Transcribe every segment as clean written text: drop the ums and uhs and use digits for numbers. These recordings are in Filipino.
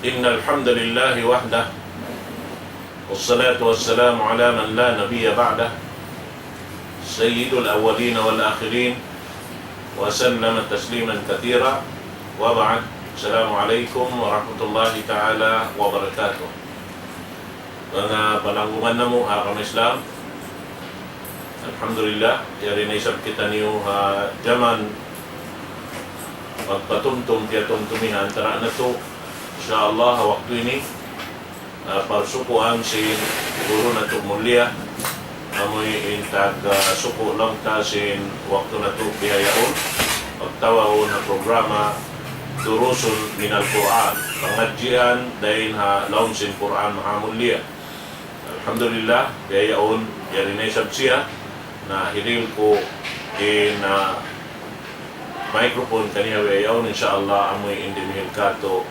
إن الحمد لله وحده والصلاة والسلام على من لا نبي بعده سيد الأولين والآخرين وسلم تسليما كثيرا وبعد. السلام عليكم ورحمة الله تعالى وبركاته. Mga pananggungan na mo akam Islam, Alhamdulillah, yari na isab kita niyo jaman magpatumtum tiya tumtumihan tara na to insyaallah waktu ini parsukuan si guru na to mulia amoy intag suko lang ta sin waktu na to bihayaon pagtawaw na programa Durusun minal Quran, pengajian dain laun sin Quran maha mulia. Alhamdulillah, bihayaon yari na isab siya na hiril ko in microphone kaniya bihayaon insyaallah amoy indimihil kato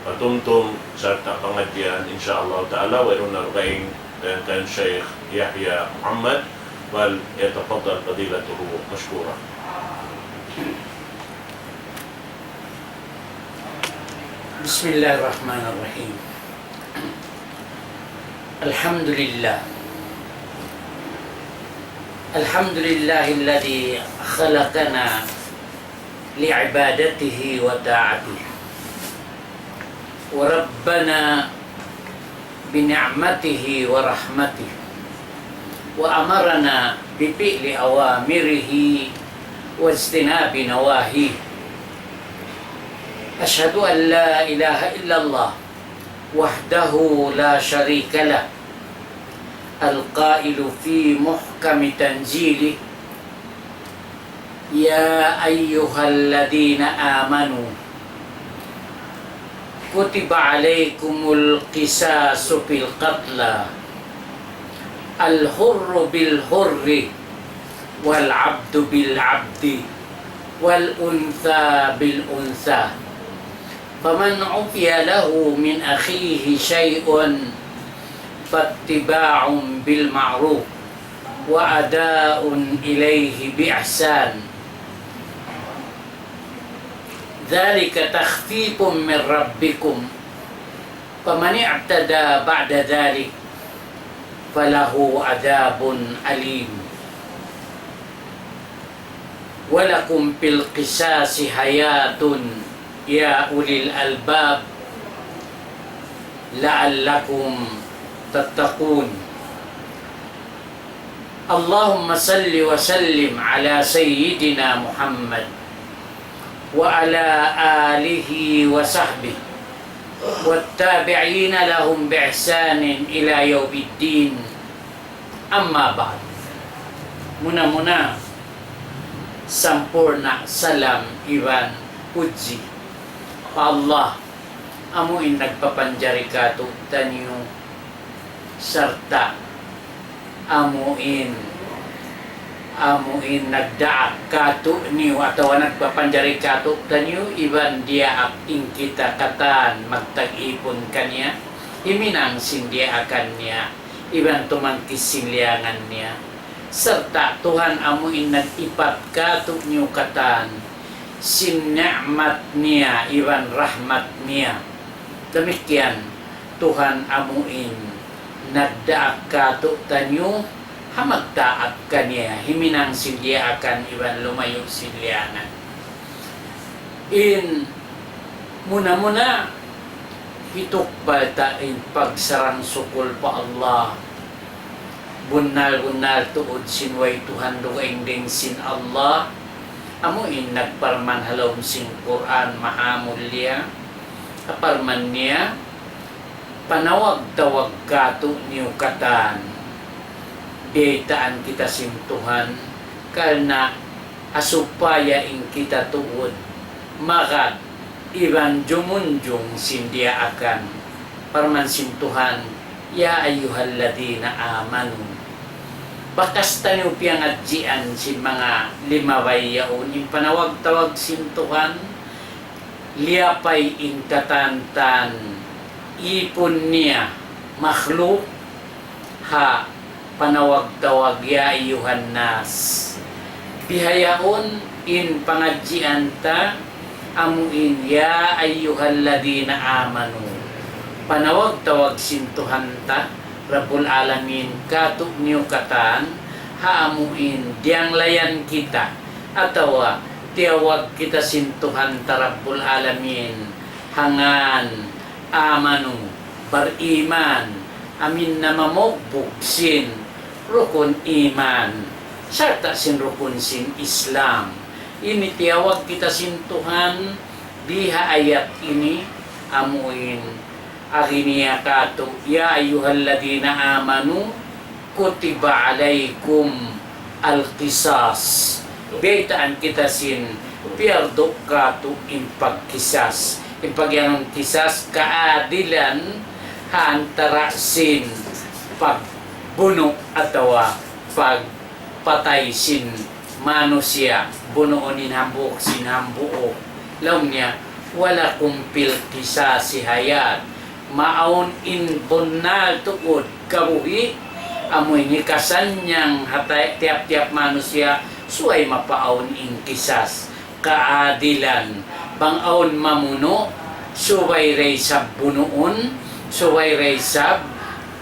patumtum serta pengajian insyaallah ta'ala wairun narbaing dan kan Syekh Yahya Muhammad wal yatafaddal fadilatuhu mashkura. Bismillahirrahmanirrahim. Alhamdulillah. Alhamdulillahilladzi khalaqana li'ibadatihi wa ta'atihi. Wa rabbana bini'matihi wa rahmatihi. Wa amarana bifi'li awamirihi wa ijtinabi nawahihi. أشهد أن لا إله إلا الله وحده لا شريك له القائل في محكم تنزيله يا أيها الذين آمنوا كتب عليكم القصاص في القتلى الحر بالحر والعبد بالعبد والأنثى بالأنثى فمن عفي له من أخيه شيء فاتباع بالمعروف وأداء إليه بإحسان ذلك تخفيف من ربكم فمن اعتدى بعد ذلك فله عذاب أليم ولكم في القصاص حياة يا أولي الألباب لعلكم تتقون اللهم صل وسلم على سيدنا محمد وعلى آله وصحبه والتابعين لهم بإحسان إلى يوم الدين أما بعد muna sampurna salam iwan puji pa Allah amuin nagpapanjari kato tanyo serta amuin nagdaak kato niyo atawa nagpapanjari kato tanyo iban dia ing kita katan magtag-ipon kanya iminang sindia akan niya iban tumangkis sinliangan niya serta Tuhan amuin nag-ipat kato niyo katan sin ni'mat niya iwan rahmat niya demikian Tuhan amuin nagdaak kato tanyo hamagtaat kanya himinang silya akan iwan lumayo silyanan in muna hitok baltain pagsarang sukul pa Allah bunal tuod sinway Tuhan lugaing ding sin Allah amuin nagparman halom sing Quran maha mulia aparman niya panawag-tawag kato niyo katan daytaan kita sin Tuhan karena asupaya ing kita tuod makat iban jumunjung sindia akan parman sin Tuhan ya ayyuhalladina amanu bakas tayo piyang adjian si mga limaway yaon yung panawag-tawag sin Tuhan liapay in katantan ipon niya makhluk ha panawag-tawag ya ayuhan nas bihayaon in pangadjian ta amuin ya ayyuhalladina amanu panawag-tawag sintuhan ta Rabbul Alamin kato niyo katan haamuin diyang layan kita atawa tiyawag kita sintuhan ta Rabbul Alamin hangan amanu bariman amin na mamogbuksin rukun iman sarta sin rukun sin Islam. Ini tiyawag kita sintuhan biha ayat ini amuin aginiya kato ya ayyuhalladina amanu kutiba alaikum al-qisas beitaan kita sin piardok kato impagkisas impagyanong kisas kaadilan antara sin pagbuno atawa pagpatay sin manusia bunuon inhambuk sinhambuok law niya wala kumpil kisa si hayat maon in bunal tukod kabuhi amoy ngikasan niyang hatay tiap-tiap manusia suay mapaon in kisas kaadilan bangaon mamuno suway ray sab bunuon suway ray sab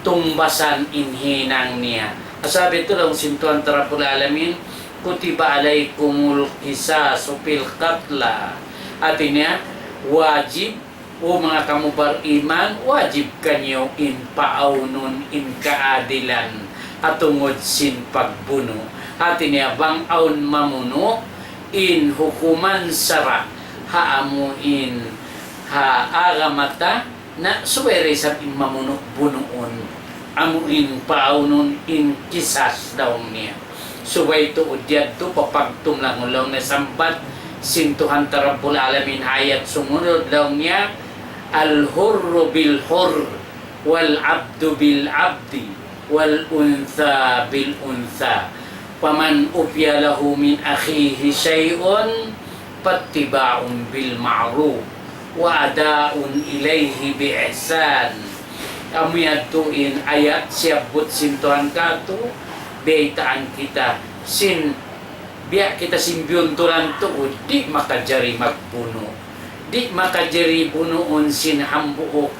tumbasan inhinang niya. Sabi ito lang sintuan Rabbul Alamin kutiba alaikumul qisasu fil qatla. Artinya wajib o mga kamu beriman wajib kanyo in paunun in kaadilan atungod sin pagbuno. Artinya bang aun mamuno in hukuman sara haamu in haagamata na suwere sa mamuno bunuon amuin paunon in kisas daw niya suway to udyad to papagtum lang ulong na sambat sintuhan Rabbul Alamin ayat sumunod daw niya al-hurru bil hurr wal abdu bil abdi wal untha bil untha paman upya lahu min akhihi shay'un pattiba'un bil ma'ruf wa adaun ilayhi bi ihsan amiyatuin ayat siabut sintuhan kato beitaan kita sin biya kita simbyuntulan tuod di makajari magpuno di makajari bunuon sin hambuok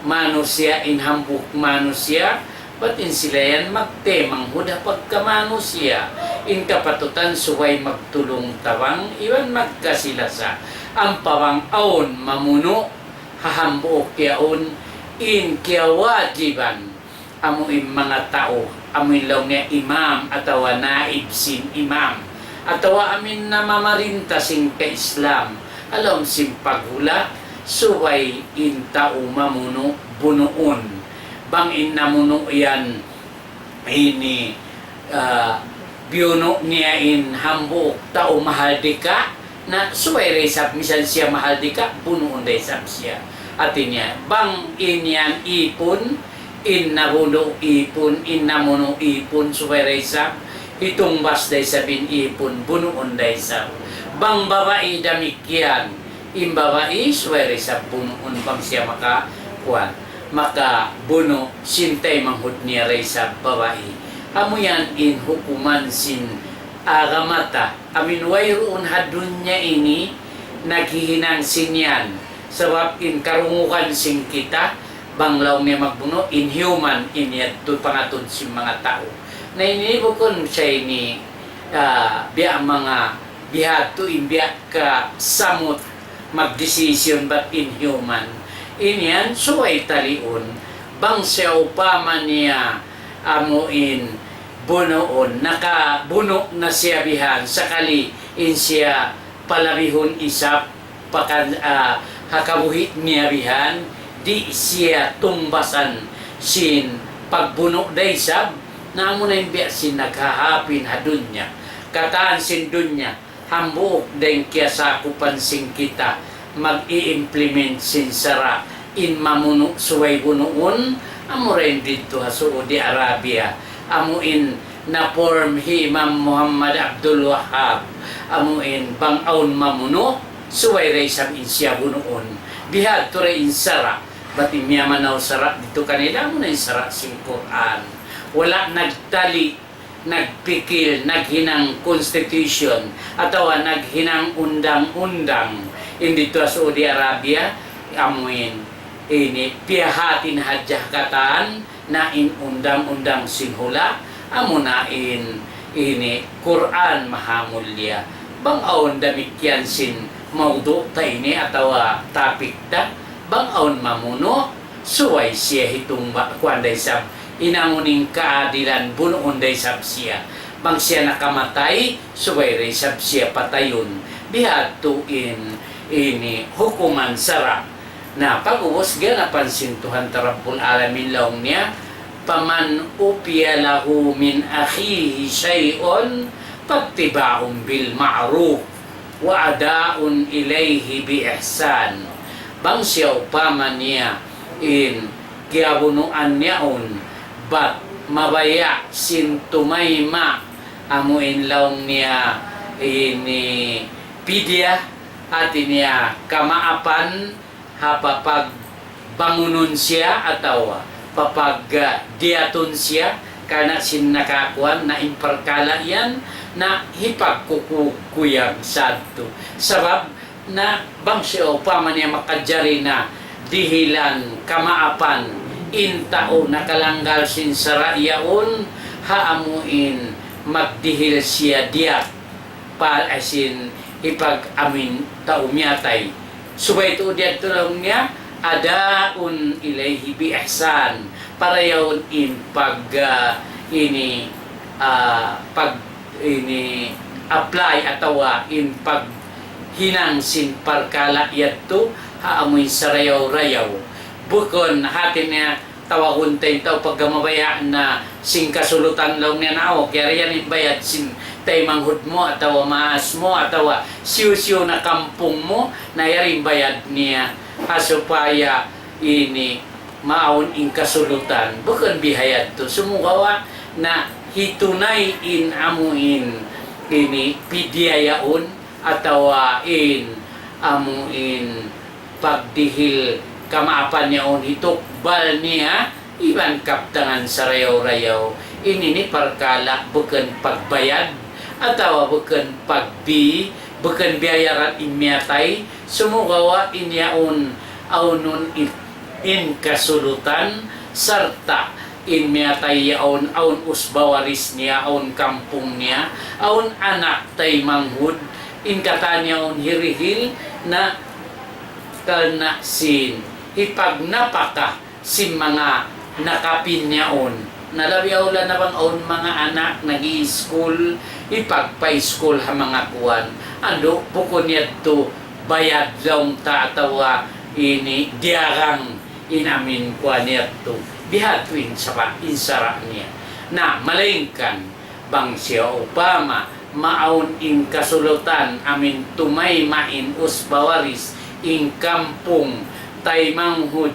manusia in hambuk manusia batin sila yan magtemang huda pagka manusia in kapatutan suway magtulong tawang iwan magkasilasa ang pawang aon mamuno hahambuok yaon in kiawajiban amuin mga tao amuin law niya imam atawa naib sin imam atawa amin na mamarinta sin ka Islam alam sin paghula suway in tao mamuno bunuon bang in namuno yan ini biuno niya in hambuk tao mahal di ka na suway resap misan siya mahal di ka bunuon resap siya artinya bang inyan ipon in nabuno ipon in namuno ipon suway resap itumbas day sabin ipon bunuon resap bang babae damikyan in babae suway resap bunuon bang siya makakuan maka buno sintay manghud niya resap babae amuyan in hukuman sin agamata amin wayroon hadun niya ini naghihinang sinyan sebab in karungukan sing kita banglaw niya magbuno inhuman inyadto pangatod si mga tao na inibukon siya ini biya mga bihato imbiya ka samot magdesisyon but inhuman inyan suway talion bang siya upama niya amuin bunoon nakabuno na siya bihan sakali in siya palabihon isap pakan hakabuhit niya bihan di siya tumbasan sin pagbuno day sab na mo na imbiya sin naghahapin hadun niya kataan sin dunya hambuk din kaya sakupan sin kita mag-i-implement sin sara in mamuno suway bunuon amo rin dito sa Saudi Arabia amuin na form hi Imam Muhammad Abdul Wahab amuin bang aun mamuno suway ray sab in siya bunuon bihad to ray in sara bati miyamanaw sara dito kanila mo na in sara sin Quran wala nagtali nagpikil naghinang constitution atawa naghinang undang-undang in dito sa Saudi Arabia amuin ini pihatin hajah katan na in undang-undang sinhula amunain ini Quran maha mulia bang aon demikian sin maudu ta ini atau topik ta bang aon mamuno suway siya hitung kuanday sab inanguning kaadilan buno unday sab siya bang siya nakamatay suway ray sab siya patayon bihatuin ini hukuman sarap. Nah, pag-ubos napansin Tuhan Rabbul Alamin laong niya, paman upiya lahu min akhihi shay'un pattiba'un bil ma'ruf wa ada'un ilayhi bi ihsan. Bang siya upaman niya in kiabunuan niyaon bat mabaya sin tumayma amuin laong niya ini pidya at niya kamaapan hapapag bangunon siya atau papag diaton siya karena sin nakakuan na imperkala yan na hipagkukuyang sadto sabab na bang siya upaman niya makajari na dihilan kamaapan intao nakalanggal sin sarayaon haamuin magdihil siya diak pa asin ipag amin taumyatay subay ito diyan tulong niya adaun ilayhi bi ihsan para yaon in pag ini apply atau in pag hinang sin parkala yato haamoy sarayaw-rayaw bukon hatin niya tawahun tayo paggamabaya na sing kasulutan lang niya na kaya yan ibayad sin tay manghud mo atau maas mo atau siu-siu na kampung mo na yaring bayad niya supaya ini maun in kasulutan bukan bihayat to sumugawa na hitunay in amuin ini pidyayaon atau in amuin pagdihil kamaapan niyaon hitukbal niya iban kaptangan sarayaw-rayaw ini parkala bukan pagbayad atau bukan pagbi bukan biayaran imyatay sumugawa inyaon aunun in kasulutan serta imyatay yaon aun usbawaris niya aun kampung niya aun anak tay manghud in katanyaon hirihil na kana sin ipagnapaka sin mga nakapin niyaon nalabiyawla na bang aun mga anak nag-i-school ipagpa-school ha mga kuwan ando bukon to bayad lang ta atawa ini diarang inamin kuwan to bihatuin sa insara niya na malingkan bang siya upama maun in kasulutan amin tumay main usbawaris in kampung tay manghud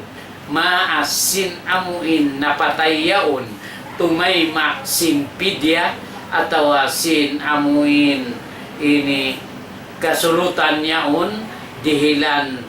maasin amuin napatayaon tumay maksin pidya atau sin amuin ini kasulutan niyaon dihilan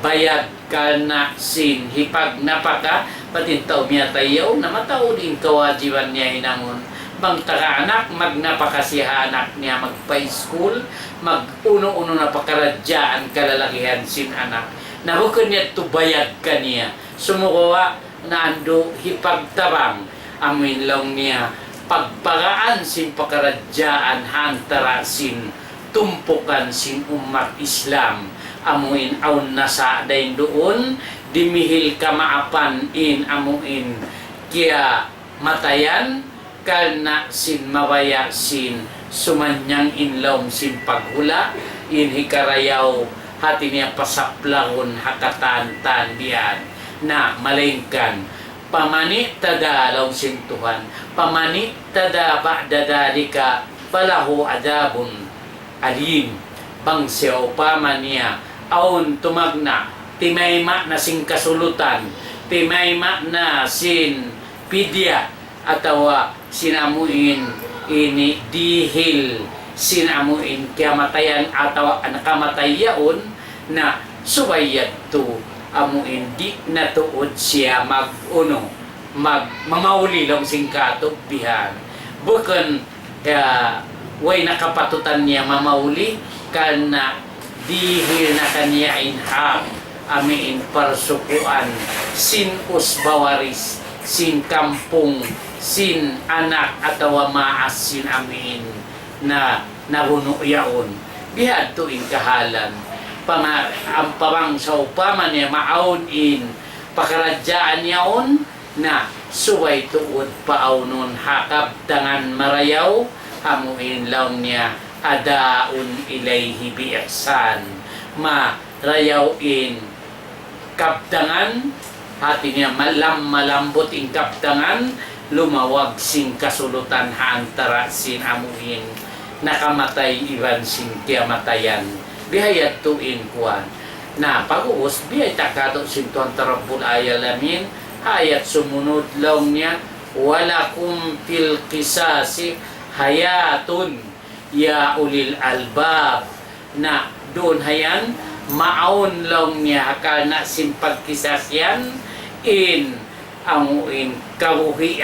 bayad kana sin hipag napaka patintaw miya tayaw na matao din kawajiban niya hinangon bang taga anak magnapaka siya anak niya magpa-school mag-uno-uno na pakaradyaan kalalakihan sin anak na bukod niya tubayad ka niya sumukawa na ando hipagtabang amin lang niya pagparaan sin pakaradyaan hantara sin tumpukan sin umat Islam amuin aun nasa dahin doon dimihil kamaapan in amuin kaya matayan kana sin mawaya sin sumanyang inlawm sin paghula in hikarayaw hati niya pasaplahon hakatan diyan na malingkan pamani tada law sin Tuhan pamani tada ba'da dalika falahu adabun alim bang siya upaman niya aun tumagna timayma na sin kasulutan timayma na sin pidya atau sinamuin ini dihil sinamuin kamatayan atau nakamatayaon na subayad to amuin di natuod siya mamauli lang singkato bihan bukan way nakapatutan niya mamauli kana dihil na kanya inha amiin parsukuan sin usbawaris sin kampung sin anak atawa maas sin amiin na nabuno yaon bihat to in kahalan ang pamang sa upaman niya maon in pakaradyaan yaon na suway tuod paaunon hakap tangan marayaw hamuin laon niya adaun ilayhi bi ihsan marayaw in kaptangan hati niya malambot in kaptangan lumawag sing kasulutan antara sin amuin nakamatay iban sing kiamatayan bihayat tuin kuan na pag-uus bihayat takato sin tuan tarabbul ayalamin ayat sumunod law niya walakum fil qisasi hayatun ya ulil albab na doon hayan maon law niya akal na sin pagkisasyan in amuin kabuhi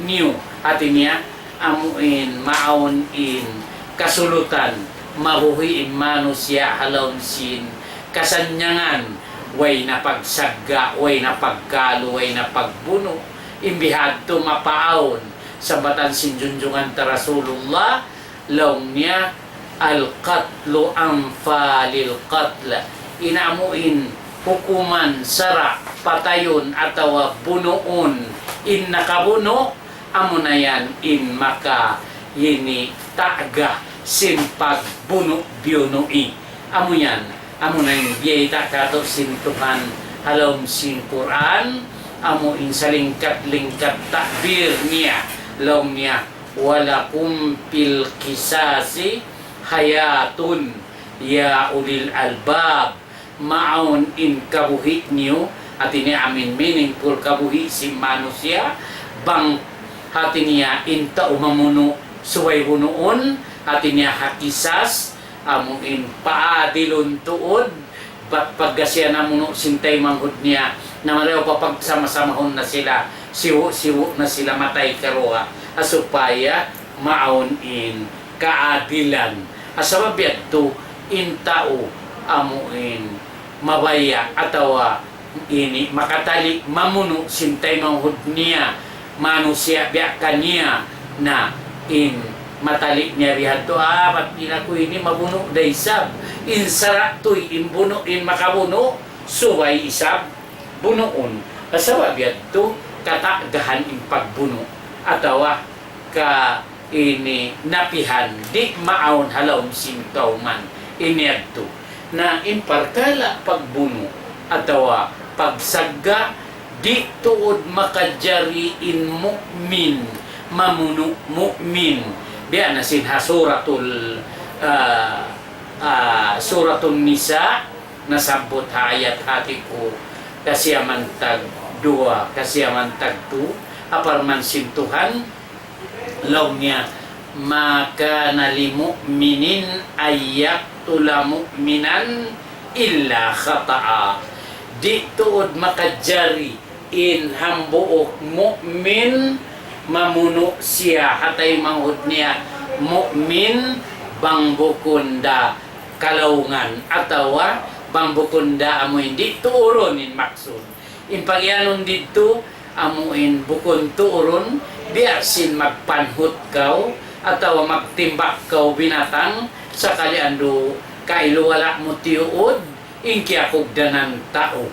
niyo atin niya amuin maon in kasulutan mabuhi in manusia halon sin kasanyangan way na pagsagga way na pagkalo way na pagbuno imbihad to mapaon sa batan sin junjungan ta Rasulullah law niya al-qatlu anfalil qatla inamuin hukuman sara patayon atawa bunuon in nakabuno amo na yan in maka yini taga sin pagbuno biyunoi amo yan amo na yung biyayta kato sin Tuhan halom sin Quran amo in salingkat-lingkat takbir niya law niya walakum fil qisasi hayatun ya ulil albab maon in kabuhi niyo at ini amin meaningful kabuhi si manusia bang hati niya inta umamuno suway hunoon hati niya hakisas among in paadilon tuod paggasya na muno sintay manghud niya na mareho pa pagsama-samahon na sila siwo na sila matay karoha asupaya maon in kaadilan asababiyat to in tao amuin mabaya atawa ini makatali mamuno sintay manghud niya manusia biya kaniya na in matalik niya rihato ba't ko ini mabuno da isab in saratoy in buno in makabuno suway isab bunoon kasabab yato katagahan in pagbuno atawa ka ini napihan di maawon halawon sintaw man iniyadto na in parkala pagbuno atawa pagsagga di tuod makajari in mu'min mamuno mu'min biya na sinha suratul suratul nisa nasabot hayat hati ko kasiyaman tag 2 kasiyaman tag 2 aparman sin Tuhan law niya maka nalimu'minin ayyaqtula mu'minan illa khata'a di tuod makajari in hambuok mu'min mamuno siya hatay manghud niya mu'min bangbukunda kalaungan atawa bangbukunda amo hindi tuuron in maksud in pagyanon dito amo in bukon tuuron biasin magpanhut kaw atawa magtimbak kaw binatang sakali ando kailuwala mo tiuod inki akugdanan tao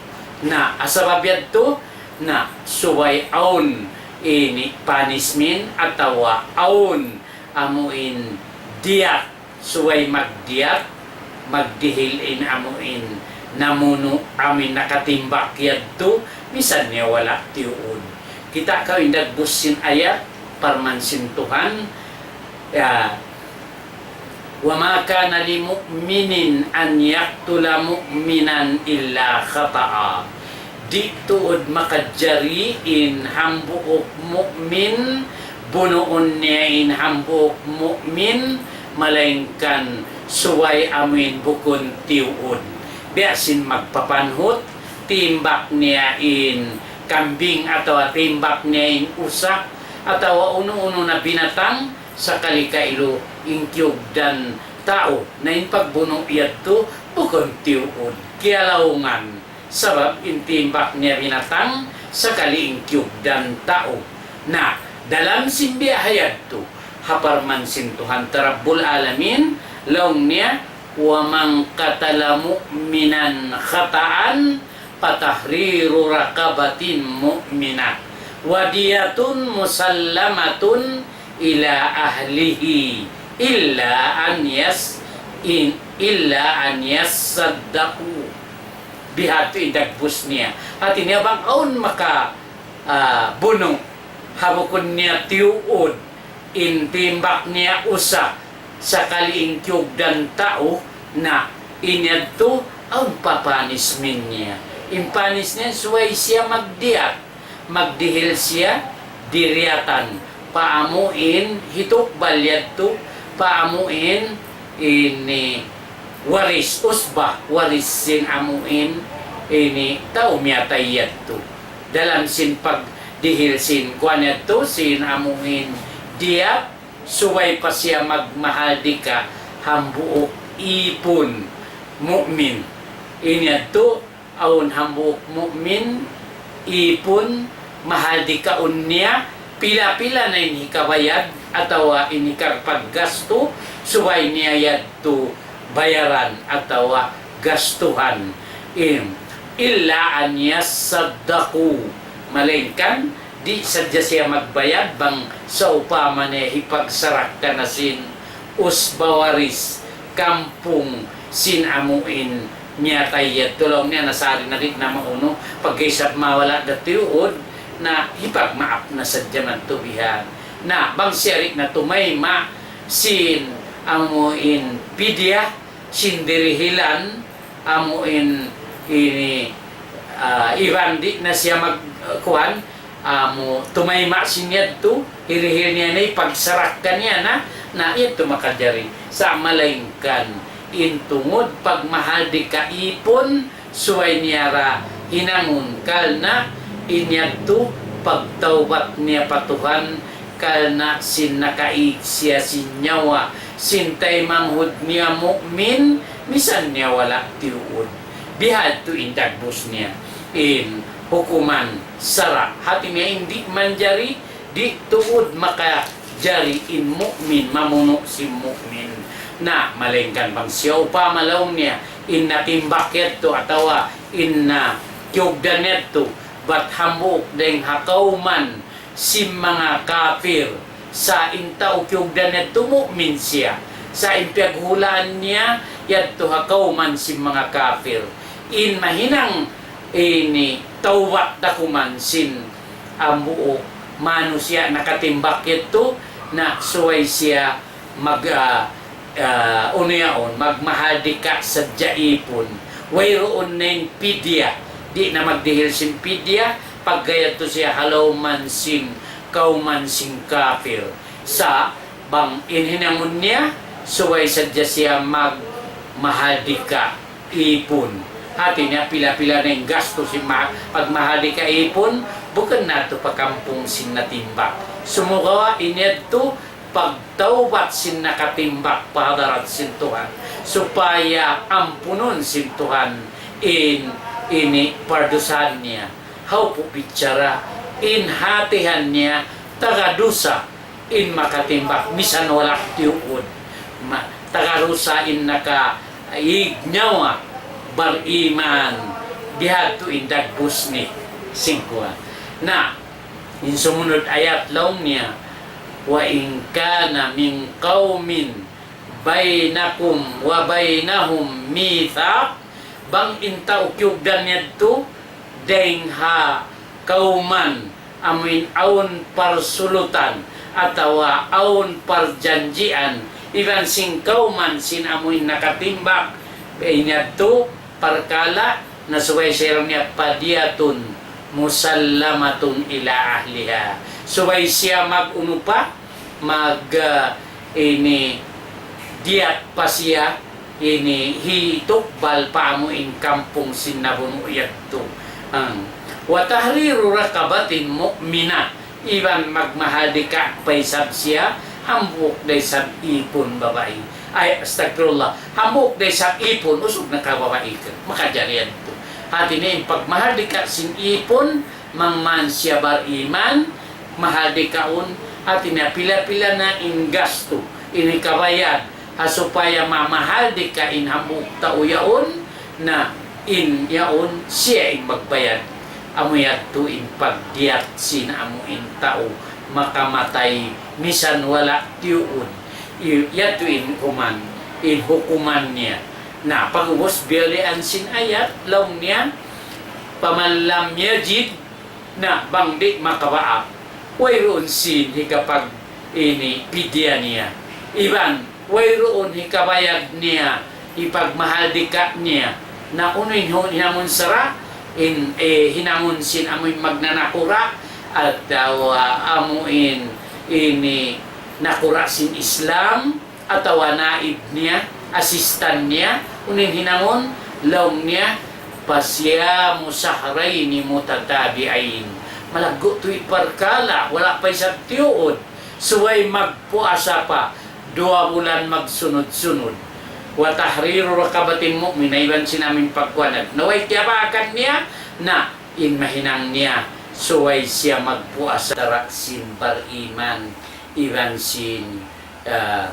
na asababiyad to na suway aon ini punishment atawa aon amuin diat suway magdiat magdihil in amuin namuno amin nakatimbak yadto bisan niya wala tiuod kita ka indagbusin ayat parmansin Tuhan wa ma kana li mu'minin an yaqtula mu'minan illa khata'a di tuod makajari in hambuok mu'min bunuon niya in hambuok mu'min malaingkan suway amin bukon tiuod biasin magpapanhot timbak niya in kambing atau timbak niya in usak atau uno-uno na binatang sakali kailo inkyog dan tao na in pagbuno iyadto bukod tiuod kialaungan sabab intimbak niya binatang sa kaliingkyog dan tao na dalam simbiyahayad to haparman sintuhan tarabbul alamin laung niya wa mang katala mu'minan khataan patahriru rakabatin mu'minah wadiyatun musallamatun ila ahlihi illa an yasaddaqu bihatu indagbus niya at niya bang aun maka bunong habukon niya tiuod intimbak niya usa sa kaliingkyog dan tao na inyadto aun papanismin niya impanis niya suway siya magdihil siya diriatan paamuin hitok balyad to paamuin ini waris usbah waris sin amuin ini tao miyatayad to dalam sin pagdihil sin kuanyad to sin amuin dia suway pa siya magmahal di ka hambuok ipon mu'min inyad to aun hambuok mu'min ipon mahal di ka unya pila-pila na inikabayad atau inikarpaggasto suway niya yadto bayaran atau gastuhan illa an yasaddaqu malingkan di sadya siya magbayad bang sa upama niya hipagsarak ka na sin usbawaris kampung sin amuin niya tayad tulong niya nasari na rin na mauno pag-isap mawala datiuod na hipagmaap na sadya man tubihan na bang siyarik na tumayma sin amuin pidya sin dirihilan amuin ini ibandi na siya magkuhan tumayma sin yadto hirihil niya na ipagsarak ka niya na ito makadari sa malaingkan intungod pagmahal di kaipon suway niyara hinangon kal na inyadto pagtawbat niya patuhan kal na sin nakaig siya sin nyawa sintay manghud niya mu'min misan niya wala tiuod bihad to indagbos niya in hukuman sara hati niya hindi manjari di tuod maka jari in mu'min mamuno si mu'min na malengkan bang siya upa malawng niya in natimbakit to atawa in na kyogdanet to bat hambuk deng hakauman si mga kafir sa intaw kyogdanet to mu'min siya sa impaghulaan niya yadto hakauman si mga kafir in mahinang ini tawat dakuman sin ambuo manu siya nakatimbakit to na suway siya unayaon magmahal di ka sa jaipon wayroon na pidya di na magdihil sin pidya paggayat to siya halaw man sin kauman sin kafir sa bang inhinangon niya suway sadya siya magmahal di ka ipon hati niya pila-pila na yung gasto si pagmahal di ka ipon bukan na to pagkampong sin natimbak sumukawa inyad to pagtawbat sin nakatimbak pahadarat sin Tuhan supaya ampunon sin Tuhan ini pardusan niya how po bicara in hatihan niya tagadusa in makatimbak misan wala tiuod tagarusa in nakaignawa bariman bihatu indagbus ni singkuan na in sumunod ayat laong niya wa in kana min qaumin bainakum wa bainahum mithaq bang inta ukyugdan yadto deng ha kauman amin aun parsulutan atawa aun parjanjian iban sing kauman sin amuin nakatimbak inyadto parkala na suway siya niya padiyatun musallamatun ila ahliha suway siya mag-unupa ini diat pa siya ini hitokbal pa mo in kampung sinabuno yadto wa tahriru rakabatin mu'mina iban magmahal di ka paisab siya hambuk day sab ipon babae ay astagfirullah hamok day sa ipon usog na kababae ka makajarian to hati ni pagmahal di ka sin ipon mangman siya bar iman mahal di kaon hati niya pila-pila na in gasto ini kabayad supaya mamahal di ka in hamok tao yaon na in yaon siya in magbayad amuyat to in pagdiat sin amuin tao makamatay misan wala tiuod yato in hukuman niya na pag-ubos bilian sin ayat long niya pamalam yajid na bangdi makabaak wayroon sin hikapag ini pidya niya iban wayroon hikabayad niya ipagmahal dika niya na unoy hinamon sara hinamon sin amoy magnanakura at amuin ini nakurasin Islam atau naib niya, asistan niya, unin hinamon, laong niya, pasya musahraini mutatabi'ain. Malago to'y parkala, wala pa isang tiyood. Suway magpuasa pa, 2 bulan magsunod-sunod. Wa tahriru rakabatin mu'min, na iban sinamin pagkuanag. Naway tiyabakan niya, na inmahinang niya, suway siya magpuasa taraksin bariman. Iban sin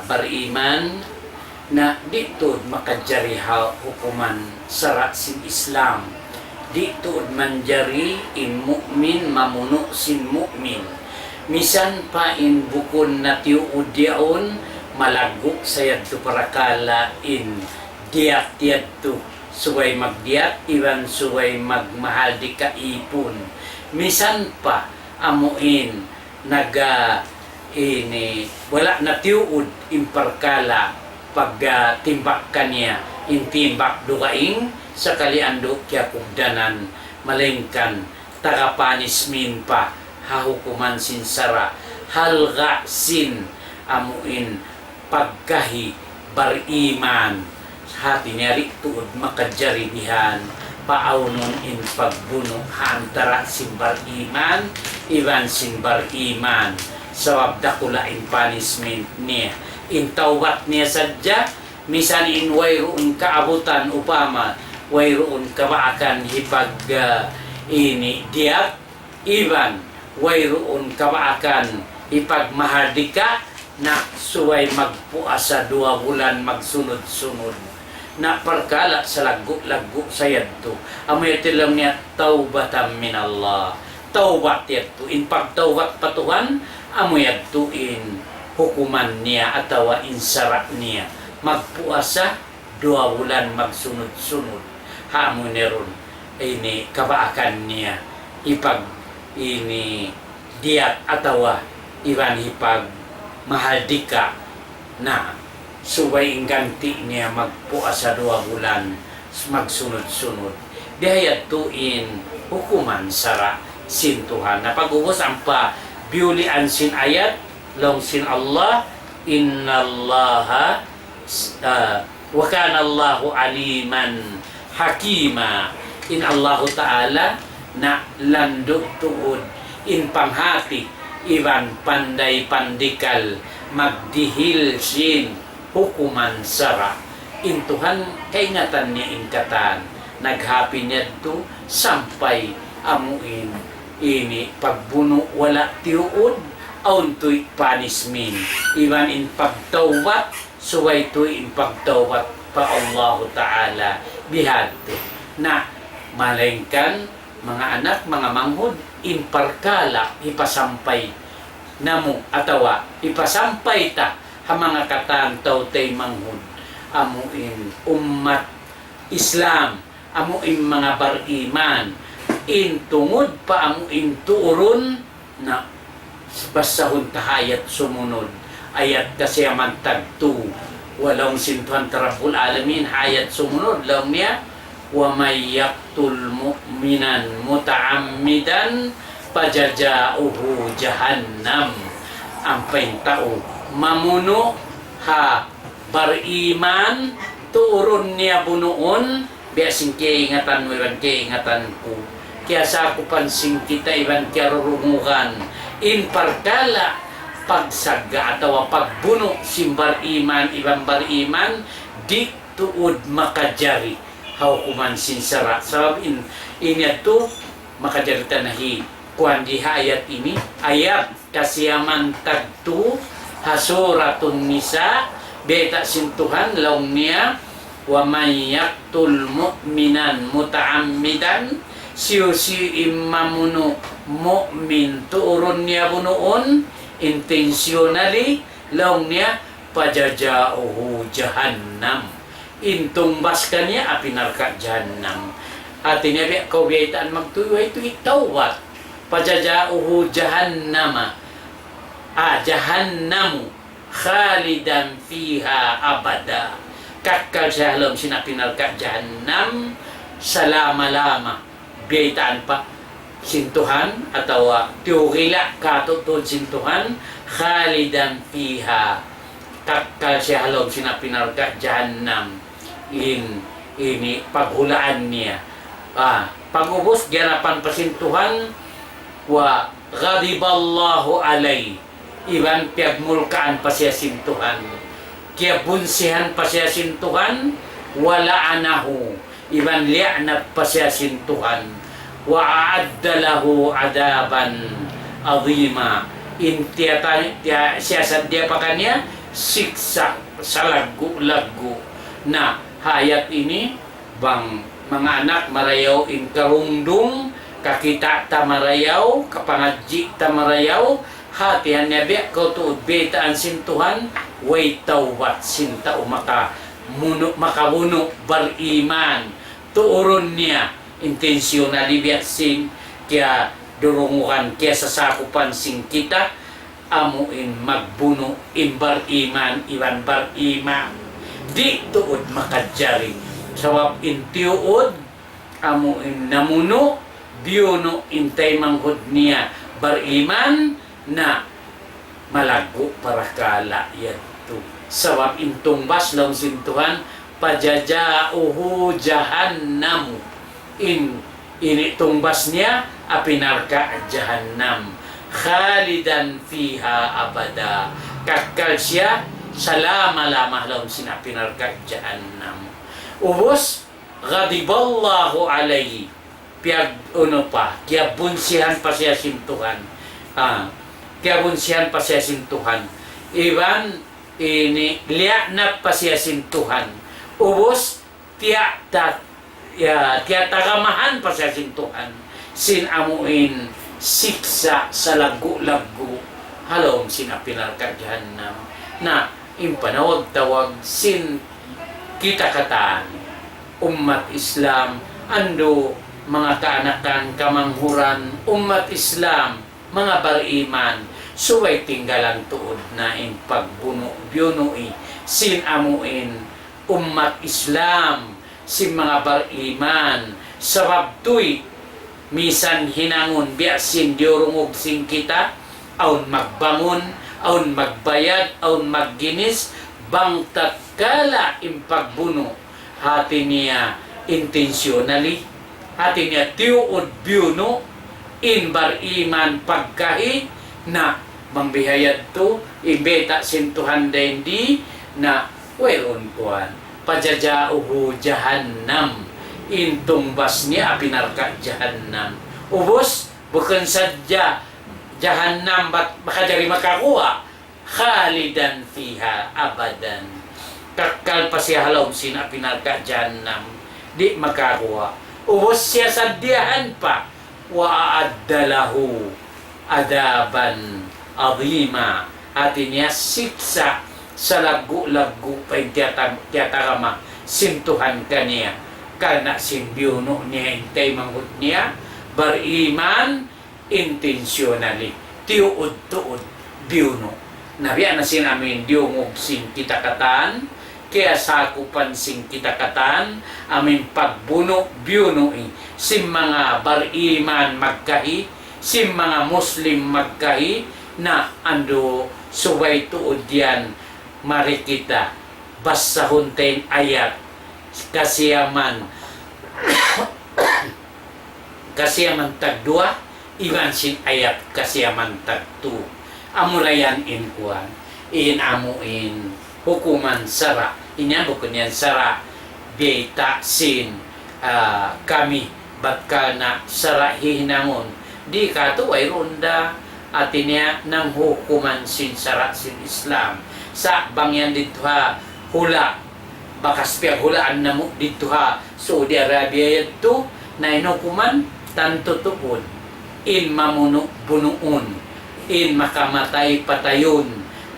bariman na dito makajariha hukuman sara sin Islam dito manjari in mu'min mamuno sin mu'min misan pa in bukon na tiuod diaon malagok sayad to parakala in diat to suway magdiat iban suway magmahal di kaipon misan pa amuin naga ini wala na tiuod imparkala pag timbak kanya intimbak dugaing sa kaliando kya kugdanan malengkan tagapanismin pa hahukuman sin sara halga sin amuin pagkahi bariman hati nyari tuod makajaribihan paaunon in pagbuno antara sin bariman iban sin bariman sawab dakula in punishment niya in tawbat niya sadya misan in wayroon kaabutan upama wayroon kabaakan hipag ini diak iban wayroon kabaakan hipag mahardika na suway magpuasa 2 bulan magsunod-sunod na perkala sa lagu-lagu sayad to amoy tilam niya taubatan min Allah taubat yato in pagtaubat patuhan amoy tuin hukuman niya atawa insarat niya magpuasa 2 bulan magsunod-sunod hamon neron ini kabaakan niya ipag ini diat atawa iban hipag mahaldika na subay ganti niya magpuasa 2 bulan magsunod-sunod dihayat tuin hukuman sara sintuhan na pag-ubos ang pa biulian sin ayat long sin Allah innallaha wa kana Allahu aliman hakima in Allah Ta'ala na landok tuod in panghati iban panday pandikal magdihil sin hukuman sara intuhan kaingatan niya ingkatan naghapi niya to sampay amuin ini pagbuno wala tiuod aun tuy punishment iban in pagtawbat suway tuy in pagtawbat pa Allah Ta'ala bihadto na malengkan mga anak mga manghod in parkala ipasampay namo atawa ipasampay ta ha mga katantaw tay manghod amuin ummat Islam amuin mga bariman in tungod pa ang intuuron na basahon tahayat sumunod ayat kasi amantag tu walang sintuhan tarabul alamin hayat sumunod lang niya wa may yaktul mu'minan muta'ammidan pajajauhu jahannam ang paintao mamuno ha bariman tuuron niya bunuon biasing kiingatan mo iban kiingatan ko kaya sa ako pansing kita iban kiarurungukan in parkala pagsaga atau pagbuno simbar iman ibang bariman di tuud makajari hukuman sinsara sabab ini tu makajari tanahi kuan di ayat ini ayat kasiaman tagtu hasuratun nisa beta sintuhan laumnya wa may yaqtul mu'minan muta'ammidan siusi imamunu mu'min turunnya bunuun intentionally laumnya pajajauhu jahannam intung baskannya api neraka jahannam artinya biar kau biaitan magtuwa itu itawat pajajauhu jahannama jahannamu khalidan fiha abada kakal siya alam sinapinarka jahannam selama-lama biaitaan pa sintuhan atau tiurila katutun sintuhan khalidan fiha kakal siya alam sinapinarka jahannam ini paghulaan niya pag-ubos ganapan pasintuhan wa ghadiballahu alay iban piyagmulkaan pa siya sintuhan kaya bunsihan pa siya sintuhan wala anahu iban li'nat pa siya sintuhan wa a'adda lahu adaban azima siya sadya pa kanya siksa sa lagu-lagu na hayat ini bang mga anak marayaw in karungdung kakita tamarayaw kapangadji tamarayaw hatihan niya biya kau tuud betaan sintuhan way tawat sinta makabuno bariman tuuron niya intentionally biya sin kaya durungukan kaya sasakupan sing kita amuin magbuno imbar iman iwan bar iman di tuud makajari sabab intiuod amuin namuno biuno intay manghud niya bariman na malago para kala yato sabab intong bas lang sintuhan pajajauhu jahannamu ini tumbas niya apinarka jahannam khalidan fiha abada kakal siya salama-lama lang sinapinarka jahannam ubos ghadiballahu alayhi piag kaya bunsihan pa siya sintuhan kaya bunsihan pa siya sintuhan iban ini lianap pa siya sintuhan ubos tiya tagamahan pa siya sintuhan sinamuin siksa sa lagu-lagu halom sinapinarka jahannam na impanawag-tawag sin kita kataan umat Islam ando mga kaanakan kamanghuran umat Islam mga bariman suway tinggalan tuod na in pagbuno biyunoi sin amuin umat Islam sin mga bariman sabab tuy misan hinangon biya sin diurungog sin kita aun magbangon aun magbayad aun magginis bang tatkala in pagbuno hati niya intentionally hati niya tiuod biyuno in bar iman pagkahi na mangbihayad to ibeta sintuhan di na weron kuan pajajauhu jahannam in tumbas niya apinarka jahannam ubos bukan saja jahannam baka dari makakuha khalidan fiha abadan kakal pa siya halaw sinapinarka jahannam di makakuha ubos siya sadyahan pa wa aaddalahu adaban azima artinya siksa sa lagu-lagu pa tiyatagama sintuhan kaniya karena simbiuno niya intay manghut niya bariman intentionally tiuod-tuod biuno nabiya na sinamin diungog sin kita katan kaya sakupan sing kita katan amin pagbuno biuno sim mga bariman magkahi sim mga Muslim magkahi na ando subay tuod yan mari kita basahon tayo ayat kasiyaman kasiyaman tag 2 iban sin ayat kasiyaman tag 2 amurayan in kuan in amuin hukuman sara inya bukun yan sara beta sin kami batkal na sara hihinangon di kato ay ronda atinya ng hukuman sin sara sin Islam sa bangyan dito ha hula bakas piyag hulaan na mo dito ha Saudi Arabia yato na inukuman tanto tuod in mamuno bunuon in makamatay patayon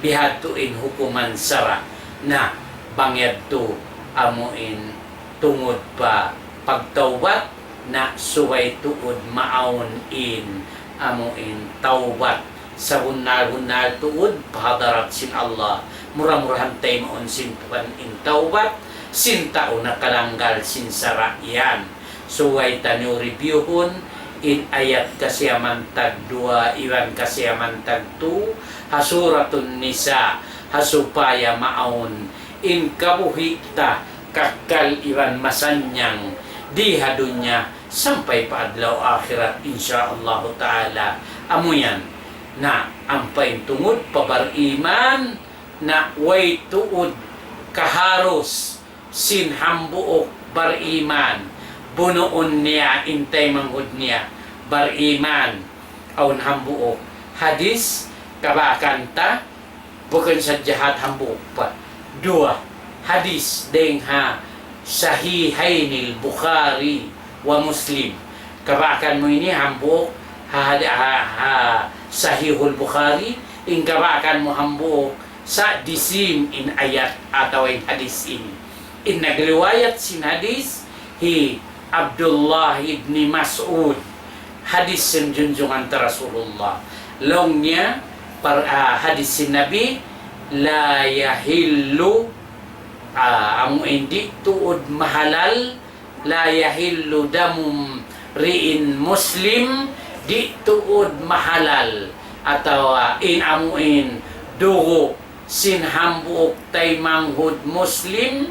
bihatuin hukuman sara na bangyad to amuin tungod pa pagtawbat na suway tuod maawon in amuin tawbat sa hunal-hunal tuod pahadarat sin Allah murah-murahan tayo maon sin tuan in tawbat sin tao na kalanggal sin sara yan suway tanyo reviewhon in ayat kasiyaman tag 2 iwan kasiyaman tag 2 hasuratun nisa hasupaya maon in kabuhita kakal iwan masanyang di hadunya sampai paadlaw akhirat insyaallah taala amuyan na ampay tungod pabariman na way tuod kaharos sin hambuok bariman bunuon niya intay manghud niya bariman aun hambuok hadis kabakanta bukan sa jahat hambuok pa dua hadis deng ha sahihainil Bukhari wa Muslim kabakan mo ini hambuok sahihul Bukhari in kabakan mo hambuok sa disim in ayat atau in hadis ini in nagliwayat sin hadis hi Abdullah ibni Mas'ud hadis sin junjungan Rasulullah longnya hadis sin Nabi la yahillu ang hindi tuod mahalal la yahillu damum riin muslim di tuod mahalal atau in amuin dugo sin hambuok tay manghud muslim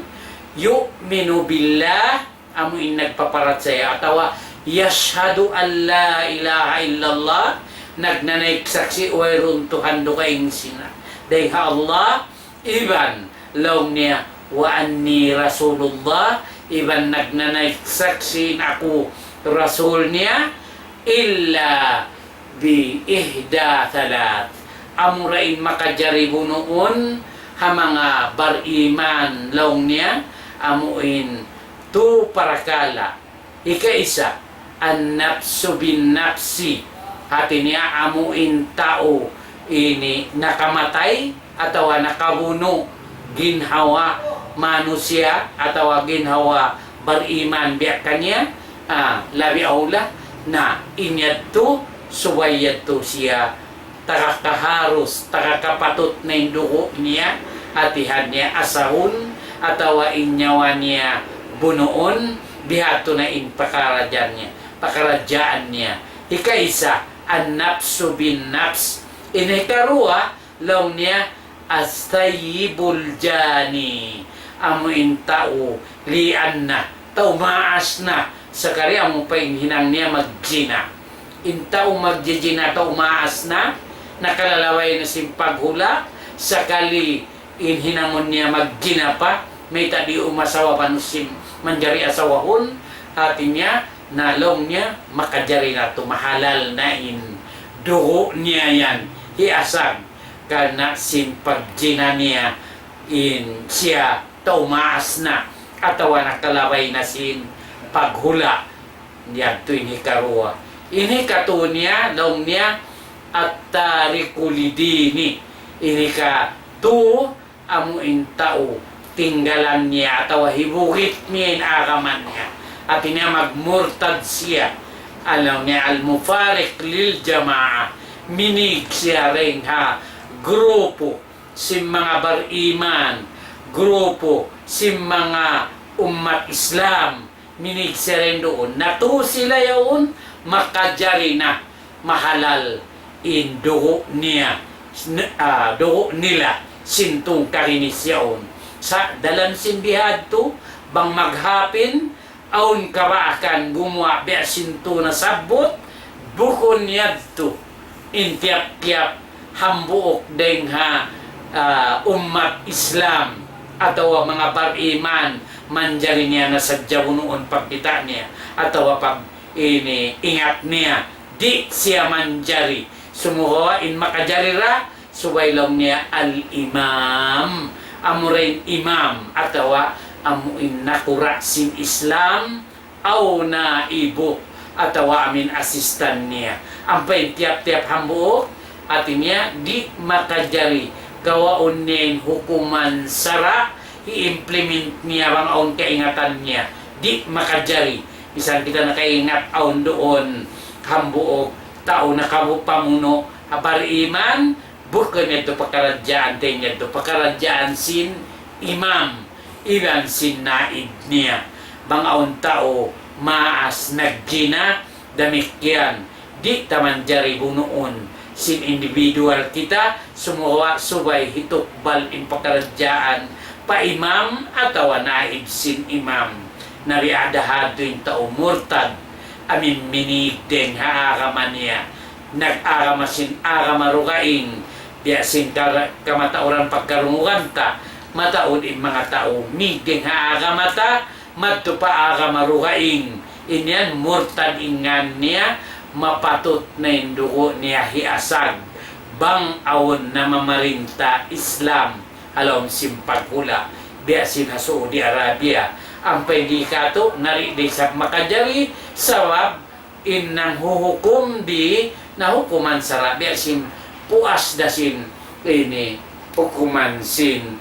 yu'minu billah amuin nagpaparat saya atau yashhadu an la ilaha illallah nagnanaig saksi wairun Tuhan dukaing sina dahil Allah iban laong niya wa anni rasulullah iban nagnanaig saksi na ako rasul niya illa bi ihda thalat amurain makajaribo noon ha mga bariman laong niya amuin tu parakala ikaisa an nafsu bin nafsi hati niya amuin tao ini nakamatay atau nakabuno ginhawa manusia atau ginhawa beriman biakannya labi aula na inyad tu suwayad tu siya takakaharus takakapatut na indugo niya atihan niya asahun atau inyawa niya bunuon bihato na in pakarajaannya ikaisa an nafsu bin nafs ini karua long niya astayibul jani amuin tao lian na tao maas na sakari amu pa hinang niya magjina in tao magjina tao maas na nakalalaway na simpaghula sakali in hinamon niya magjina pa may tadi umasawa panusim manjari asawahon hatinya nalong niya makajari na tumahalal na in dugo niya yan hiasag karena simpagjina niya in siya taumaas na atau nakalaway na sin paghula niya to ini karua ini katu niya long niya at tarikulidini ini ka tu amu in tao tinggalan niya atau hibukit niya in agaman niya at niya magmurtad siya alam niya al-mufarik lil jamaah minig siya rin ha grupo si mga bariman grupo si mga umat Islam minig siya rin doon nato sila yun makajari na mahalal in dugo niya dugo nila sintong karinis yaon sa dalan simbihad to bang maghapin aun karaakan gumawa biya sinto na sabot bukon yad to in tiap-tiap hambuok deng ha umat Islam atau mga bariman manjari niya na sadya noon pagkita niya atau pag ini ingat niya di siya manjari sumuha in makajarira suwailong niya al-imam amurin imam atau amuin nakura sin Islam au na ibu atau amin asistan niya ampay tiap-tiap hambuok artinya di makajari gawaon niya hukuman sara i-implement niya bang aon kaingatan niya di makajari bisan kita nakaingat aon doon hambuok tao na pamuno bariman bukan itu pekerjaan tanya itu pekerjaan sin imam ilan sin naib niya bang aon tao maas naggina demikian di taman jari bunuon sin individual kita semua subay hitukbal in pekerjaan pa imam atau naib sin imam nari ada haduin tao murtad amin minigdeng haagaman niya nag-agama sin agama rugaing biasin kamatauran pagkarungugan ta mataod in mga tao migdeng haagama ta madto pa agama rugaing inyan murtad ingan niya mapatut na indugo niya hiasag bang awon na mamarinta Islam alam simpagula biasin ha Saudi Arabia ang pendikato nari di sa makajari sawab inang huhukum di na hukuman sara biasin puas dasin ini hukuman sin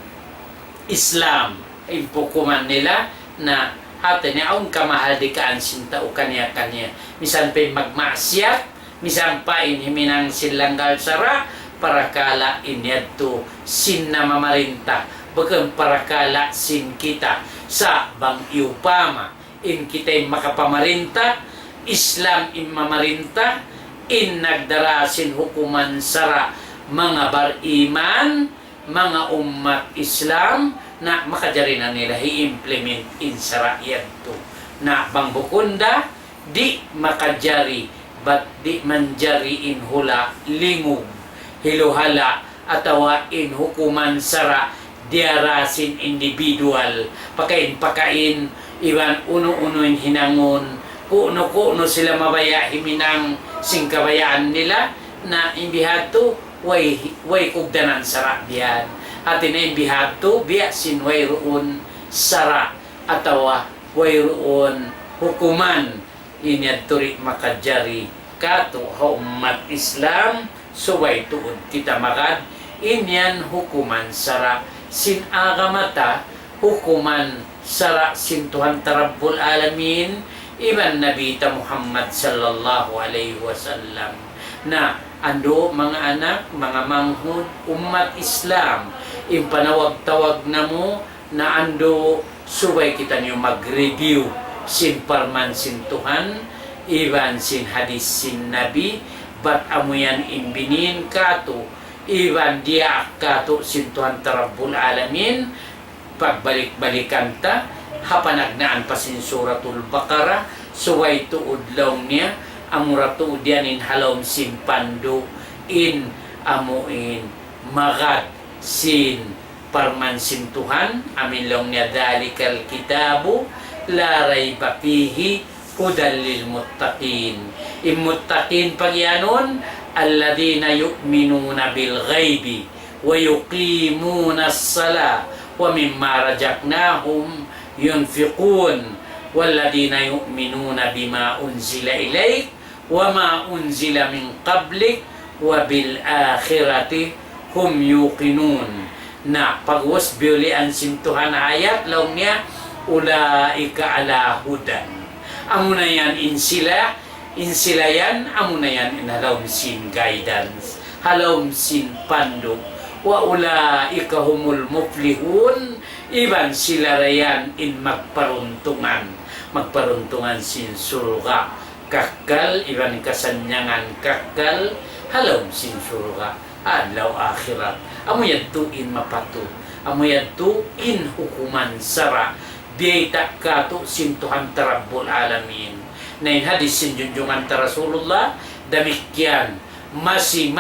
Islam in hukuman nila na hati niya ang kamahal di kaan sinta o kanya-kanya misan pa magmasyat misan pa inhiminang silanggal sara para kala inyadto sin na mamarinta bagang para kala sin kita sa bang iupama in kita'y makapamarinta Islam in mamarinta in nagdarasin hukuman sara mga bariman mga umat Islam na makajari na nila i-implement in sara yadto na bang bukunda di makajari but di manjari in hula lingog hiluhala atawa in hukuman sara diarasin individual pakain iwan uno-unoin hinangon kuno sila mabaya himinang singkabayaan nila na imbihato way kugdanan sara diyan atin ay bihato biya sin way roon sara atawa way roon hukuman inyadturi makajari kato ha umat Islam suway tuod kita magad inyan hukuman sara sin agamata hukuman sara sin Tuhan Rabbul Alamin iban Nabita Muhammad sallallahu alaihi wasallam na ando mga anak mga manghud umat Islam impanawag-tawag na mo na ando subay kita niyo mag-review sin parman sin Tuhan iban sin hadis sin Nabi bat amuyan imbinin kato iban dia kato sin Tuhan Rabbul Alamin pagbalik-balikan ta hapanagnaan pa sin suratul Baqarah suway tuod law niya amuratu dianin halom sin pando in amuin magad sin parman sin Tuhan amin long niya dalikal kitabu la rayba fihi hudal lil muttaqin immuttaqin pagyanon alladhina yu'minuna bil ghaibi wa yuqimuna as-salah wa mimma razaqnahum yunfiqun walladhina yu'minuna bima unzila ilaik wa ma unzila min qablik wa bil akhirati hum yuqinun na pagwas biulian sin Tuhan ayat law niya ulaika ala hudan amuna yan insila yan amuna yan inhalawm sin guidance halawm sin pandok wa ulaika humul muflihun iban sila rayan in magparuntungan sin surga kakal iban kasanyangan kakal halawm sin surga adlaw akhirat amo yadto in mapatu amo yadto in hukuman sara biyayta kato sin Tuhan Rabbul Alamin na hadis sin junjungan ta Rasulullah damikyan masi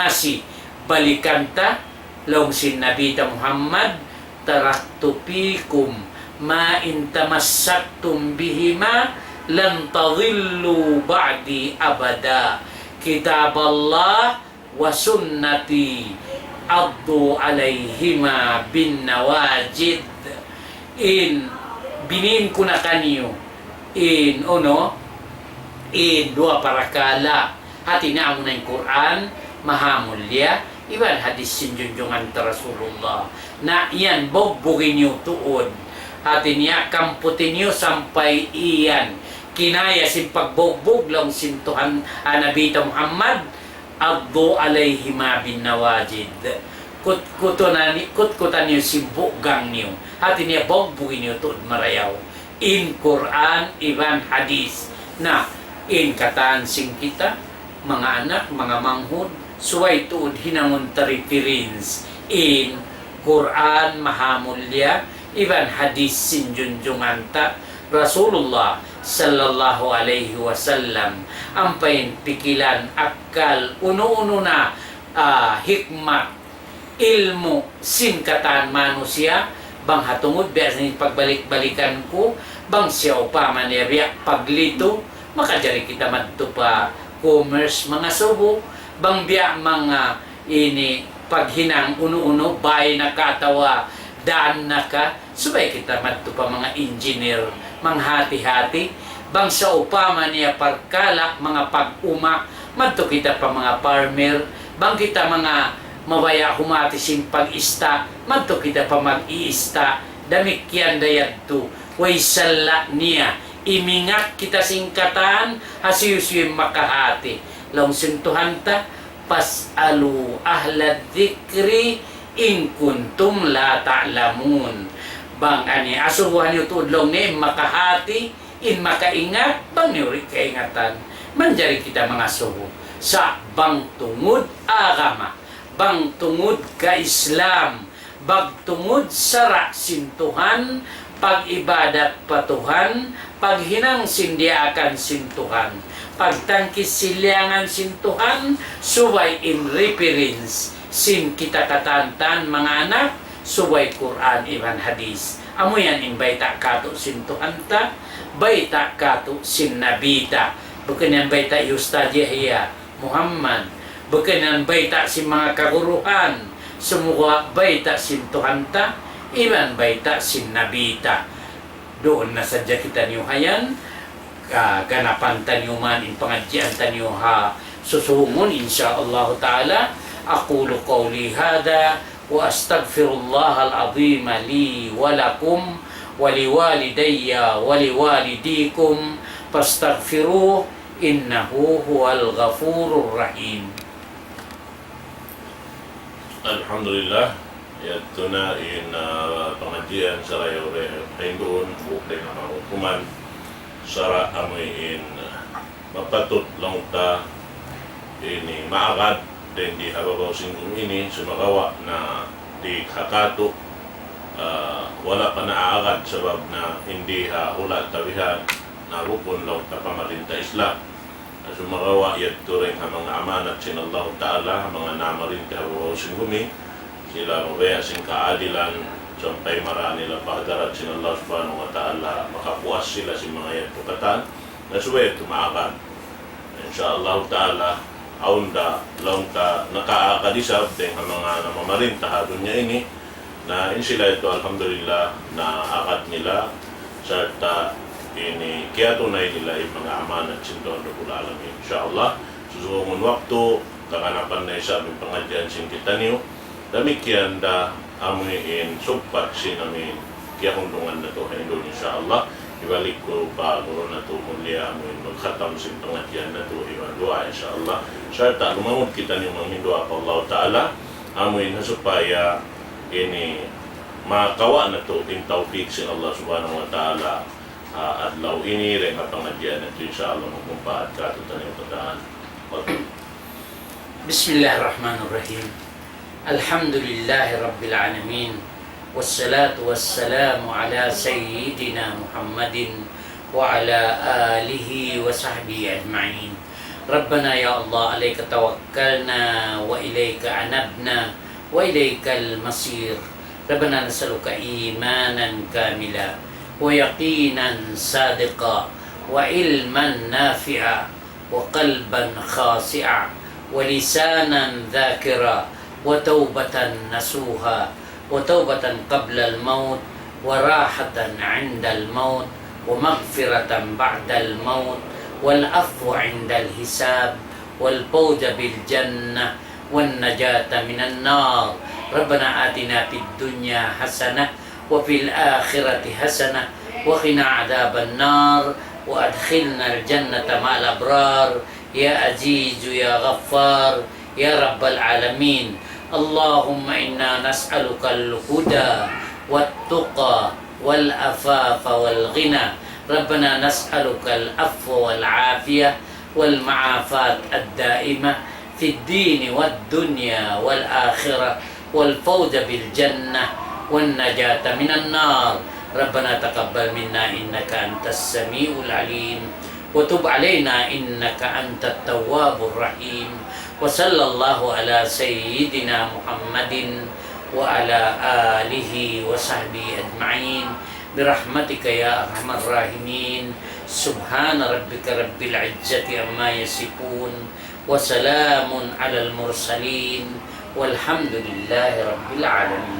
balikan ta long sin Nabi ta Muhammad taraktu fikum ma in tamassaktum bihima lan tadhillu ba'di abada kitab Allah wa sunnati addu alaihima bin nawajid. In binin ko na kanyo in dua parakala hati na ang ng Quran mahamulya iban hadis sinjunjungan ta Rasulullah na iyan bogbogin nyo tuod hati niya kamputin nyo sampai iyan kinaya sin pagbogbog lang sintuhan Nabita Muhammad addu alaihima bin nawajid kutkutan nyo simbugang nyo hati niya bogbogin nyo tuod marayaw in Quran iban hadis na in kataan sing kita mga anak mga manghud suway tuod hinangon ta reference in Quran mahamulya iban hadis sinjunjungan ta Rasulullah sallallahu alaihi wasallam ampain pikilan akal uno-uno na hikmat ilmu singkatan manusia bang hatungod biasa pagbalik-balikan ko bang siya pa maneriya paglito makajari kita madto pa commerce mga subo bang biya mga ini paghinang uno-uno bay nakatawa daan naka subay kita madto pa mga engineer manghati-hati bang sa upama niya parkala mga pag-uma madto kita pa mga farmer bang kita mga mabaya humati sing pag-ista madto kita pa mag-iista damikyan dayadto way sala niya imingat kita singkatan hasiyusiyim makahati long sintuhan ta pas'alu ahlad dzikri in kuntum la ta'lamun bang ani asubuhan yu tudlong ni makahati in makaingat bang niuri kaingatan manjari kita mga subo sa bang tungod agama bang tungod ka Islam bag tungod sara sintuhan pag-ibadat patuhan, paghinang sindia akan sintuhan, pagtangkis silyangan sintuhan, subay in reference, sin kita katantan mga anak, subay Quran iban hadis. Amo yan in bayta kato sintuhan ta, bayta kato sin nabita, bukan yan bayta Ustad Yahya Muhammad, bukan yan bayta si mga kaguruhan, semua bayta sintuhan ta, iban baita sin nabita doon na sadya kita niyo hayan ganapan tanyo man in pangadyan tanyo ha susuhungon insyaallah ta'ala aqulu qawli hada wa astaghfirullah al-azim li wa lakum wa liwalidayya wa liwalidikum fastaghfiruh innahu huwal ghafurur rahim. Alhamdulillah ito na in pengajian sarayo doon bukay na hukuman sara amoy in mapatut lang ta ini maagad din di hababaw singgong ini sumagawa na di kakato wala pa naaagad sabab na hindi hula tabihan na rukun lang ta pamarinta Islam sumagawa ito rin ang mga amanat sin Allah Ta'ala mga namarinta hababaw singgumi sila mabaya sing kaadilan sampai marani nila pahadarat sin Allah subhanahu wa ta'ala makapuas sila si mga yan pukatan na suway tumaakad insyaallah ta'ala aunda lang ta nakaakadisab din ang mga namamarinta niya ini na sila ito alhamdulillah na akad nila sa ta ini kaya tunay nila yung mga amanat sin doon Rabbul Alamin insyaallah susungon waktu kakanapan na isa aming pangadyan sin kita niyo demikian da amuin supat sinamin kaya hundungan na to Hindu insyaallah ibalik ko pa guru na to mulia amuin magkhatam sin pengajian na to iwan doa insyaallah serta lumamod kita ni mga Hindu apa Allah Ta'ala amuin supaya ini makawa na to in tawfiq sin Allah subhanahu wa ta'ala adlaw ini rin ang pengajian na to insyaallah magkumpaat ka to tanong tadaan. Bismillahirrahmanirrahim. Alhamdulillahi Rabbil Alamin. Wassalatu wassalamu ala Sayyidina Muhammadin wa ala alihi wa sahbihi ajma'in. ربنا يا الله عليك توكلنا وإليك أنبنا وإليك المصير. ربنا نسألك إيمانا كاملا ويقينا صادقا وعلما نافعا وقلبا خاشعا ولسانا ذاكرا وتوبة نسوها وتوبة قبل الموت وراحة عند الموت ومغفرة بعد الموت والعفو عند الحساب والفوز بالجنة والنجاة من النار. ربنا آتنا في الدنيا حسنة وفي الآخرة حسنة وقنا عذاب النار وأدخلنا الجنة مع الأبرار يا عزيز يا غفار يا رب العالمين. اللهم إنا نسألك الهدى والتقى والعفاف والغنى. ربنا نسألك العفو والعافية والمعافاة الدائمة في الدين والدنيا والآخرة والفوز بالجنة والنجاة من النار. ربنا تقبل منا إنك أنت السميع العليم وتب علينا إنك أنت التواب الرحيم. وصلى الله على سيدنا محمد وعلى آله وصحبه أجمعين برحمتك يا أرحم الراحمين. سبحان ربك رب العزة عما يصفون وسلام على المرسلين والحمد لله رب العالمين.